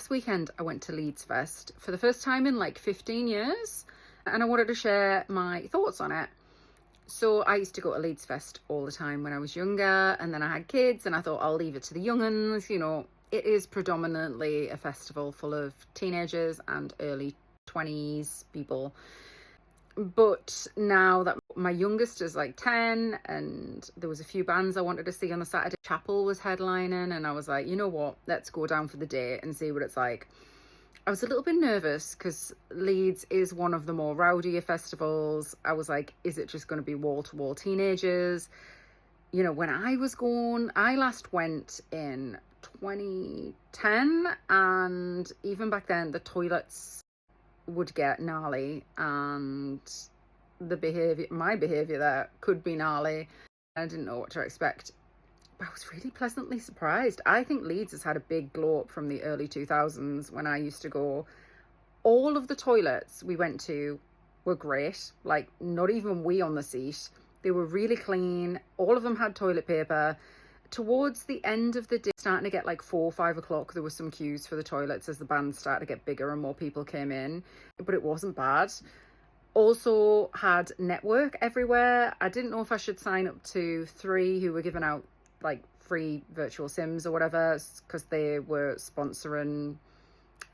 last weekend I went to Leeds Fest for the first time in like 15 years, and I wanted to share my thoughts on it. So I used to go to Leeds Fest all the time when I was younger, and then I had kids and I thought I'll leave it to the young uns. It is predominantly a festival full of teenagers and early 20s people. But now that my youngest is like 10 and there was a few bands I wanted to see on the Saturday, Chapel was headlining, and I was like, you know what, let's go down for the day and see what it's like. I was a little bit nervous because Leeds is one of the more rowdier festivals. I was like, is it just going to be wall-to-wall teenagers? When I was going, I last went in 2010, and even back then the toilets would get gnarly, and my behavior there could be gnarly. I didn't know what to expect, but I was really pleasantly surprised. I think Leeds has had a big glow up from the early 2000s when I used to go. All of the toilets we went to were great, like not even wee on the seat. They were really clean. All of them had toilet paper. Towards the end of the day, starting to get like 4 or 5 o'clock, there were some queues for the toilets as the bands started to get bigger and more people came in, but it wasn't bad. Also had network everywhere. I didn't know if I should sign up to 3 who were giving out like free virtual sims or whatever, because they were sponsoring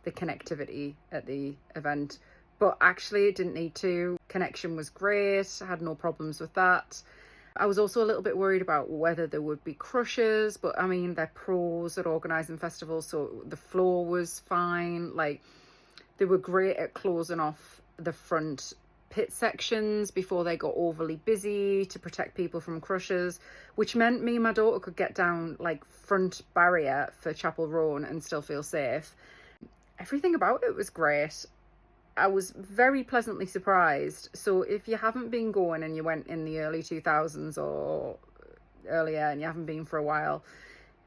the connectivity at the event, but actually it didn't need to. Connection was great. I had no problems with that. I was also a little bit worried about whether there would be crushes, but I mean, they're pros at organising festivals, so the floor was fine. Like, they were great at closing off the front pit sections before they got overly busy to protect people from crushes, which meant me and my daughter could get down like front barrier for Chapel Row and still feel safe. Everything about it was great. I was very pleasantly surprised. So if you haven't been going and you went in the early 2000s or earlier and you haven't been for a while,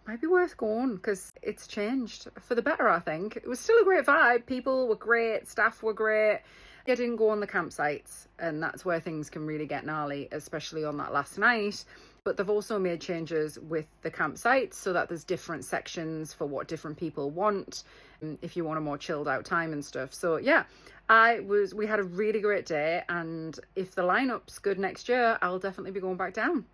it might be worth going because it's changed for the better, I think. It was still a great vibe. People were great. Staff were great. I didn't go on the campsites, and that's where things can really get gnarly, especially on that last night. But they've also made changes with the campsites so that there's different sections for what different people want, if you want a more chilled out time and stuff. So yeah, we had a really great day, and if the lineup's good next year, I'll definitely be going back down.